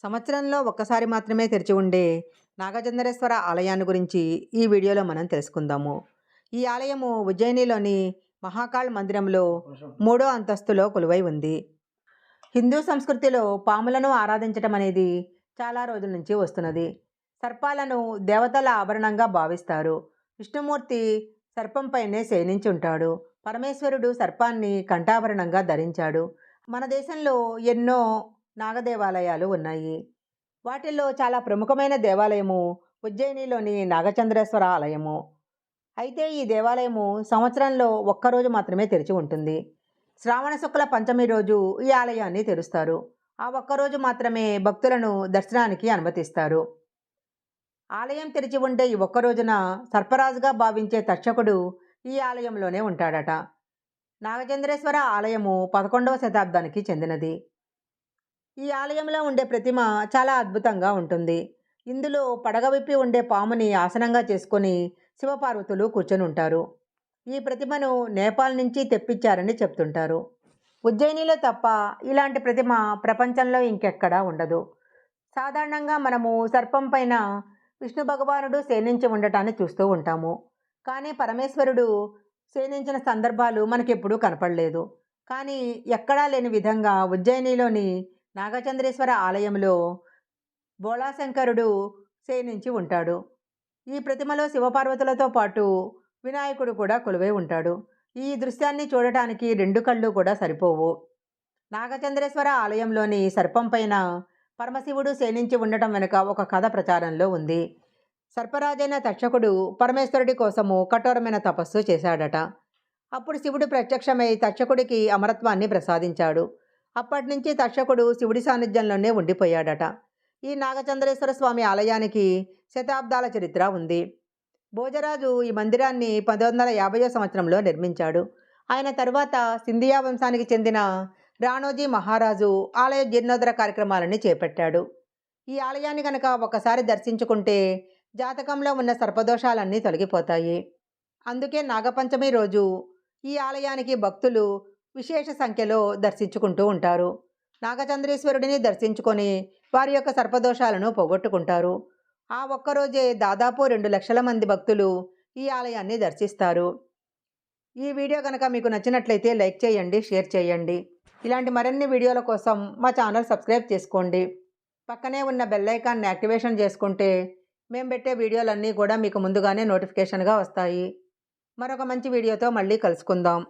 సంవత్సరంలో ఒక్కసారి మాత్రమే తెరిచి ఉండే నాగచంద్రేశ్వర ఆలయాన్ని గురించి ఈ వీడియోలో మనం తెలుసుకుందాము. ఈ ఆలయము ఉజ్జయినిలోని మహాకాళ్ మందిరంలో మూడో అంతస్తులో కొలువై ఉంది. హిందూ సంస్కృతిలో పాములను ఆరాధించటం అనేది చాలా రోజుల నుంచి వస్తున్నది. సర్పాలను దేవతల ఆభరణంగా భావిస్తారు. విష్ణుమూర్తి సర్పంపైనే శయనించి ఉంటాడు. పరమేశ్వరుడు సర్పాన్ని కంఠాభరణంగా ధరించాడు. మన దేశంలో ఎన్నో నాగదేవాలయాలు ఉన్నాయి. వాటిల్లో చాలా ప్రముఖమైన దేవాలయము ఉజ్జయినిలోని నాగచంద్రేశ్వర ఆలయము. అయితే ఈ దేవాలయము సంవత్సరంలో ఒక్కరోజు మాత్రమే తెరిచి ఉంటుంది. శ్రావణ శుక్ల పంచమి రోజు ఈ ఆలయాన్ని తెరుస్తారు. ఆ ఒక్కరోజు మాత్రమే భక్తులను దర్శనానికి అనుమతిస్తారు. ఆలయం తెరిచి ఉండే ఈ ఒక్కరోజున సర్పరాజుగా భావించే తక్షకుడు ఈ ఆలయంలోనే ఉంటాడట. నాగచంద్రేశ్వర ఆలయము 11వ శతాబ్దానికి చెందినది. ఈ ఆలయంలో ఉండే ప్రతిమ చాలా అద్భుతంగా ఉంటుంది. ఇందులో పడగ విప్పి ఉండే పాముని ఆసనంగా చేసుకొని శివపార్వతులు కూర్చొని ఉంటారు. ఈ ప్రతిమను నేపాల్ నుంచి తెప్పించారని చెప్తుంటారు. ఉజ్జయినిలో తప్ప ఇలాంటి ప్రతిమ ప్రపంచంలో ఇంకెక్కడా ఉండదు. సాధారణంగా మనము సర్పం పైన విష్ణు భగవానుడు శయనించి ఉండటాన్ని చూస్తూ ఉంటాము. కానీ పరమేశ్వరుడు శయనించిన సందర్భాలు మనకెప్పుడూ కనపడలేదు. కానీ ఎక్కడా లేని విధంగా ఉజ్జయినిలోని నాగచంద్రేశ్వర ఆలయంలో బోళాశంకరుడు శయనించి ఉంటాడు. ఈ ప్రతిమలో శివపార్వతులతో పాటు వినాయకుడు కూడా కొలువై ఉంటాడు. ఈ దృశ్యాన్ని చూడటానికి రెండు కళ్ళు కూడా సరిపోవు. నాగచంద్రేశ్వర ఆలయంలోని సర్పం పైన పరమశివుడు శయనించి ఉండటం వెనుక ఒక కథ ప్రచారంలో ఉంది. సర్పరాజైన తక్షకుడు పరమేశ్వరుడి కోసము కఠోరమైన తపస్సు చేశాడట. అప్పుడు శివుడు ప్రత్యక్షమై తక్షకుడికి అమరత్వాన్ని ప్రసాదించాడు. అప్పటి నుంచి తక్షకుడు శివుడి సాన్నిధ్యంలోనే ఉండిపోయాడట. ఈ నాగచంద్రేశ్వర స్వామి ఆలయానికి శతాబ్దాల చరిత్ర ఉంది. భోజరాజు ఈ మందిరాన్ని 1950వ సంవత్సరంలో నిర్మించాడు. ఆయన తర్వాత సింధియా వంశానికి చెందిన రాణోజీ మహారాజు ఆలయ జీర్ణోద్ధర కార్యక్రమాలని చేపట్టాడు. ఈ ఆలయాన్ని కనుక ఒకసారి దర్శించుకుంటే జాతకంలో ఉన్న సర్పదోషాలన్నీ తొలగిపోతాయి. అందుకే నాగపంచమి రోజు ఈ ఆలయానికి భక్తులు విశేష సంఖ్యలో దర్శించుకుంటూ ఉంటారు. నాగచంద్రేశ్వరుడిని దర్శించుకొని వారి యొక్క సర్పదోషాలను పోగొట్టుకుంటారు. ఆ ఒక్కరోజే దాదాపు 2 లక్షల మంది భక్తులు ఈ ఆలయాన్ని దర్శిస్తారు. ఈ వీడియో కనుక మీకు నచ్చినట్లయితే లైక్ చేయండి, షేర్ చేయండి. ఇలాంటి మరిన్ని వీడియోల కోసం మా ఛానల్ సబ్స్క్రైబ్ చేసుకోండి. పక్కనే ఉన్న బెల్ ఐకాన్ని యాక్టివేషన్ చేసుకుంటే మేము పెట్టే వీడియోలన్నీ కూడా మీకు ముందుగానే నోటిఫికేషన్గా వస్తాయి. మరొక మంచి వీడియోతో మళ్ళీ కలుసుకుందాం.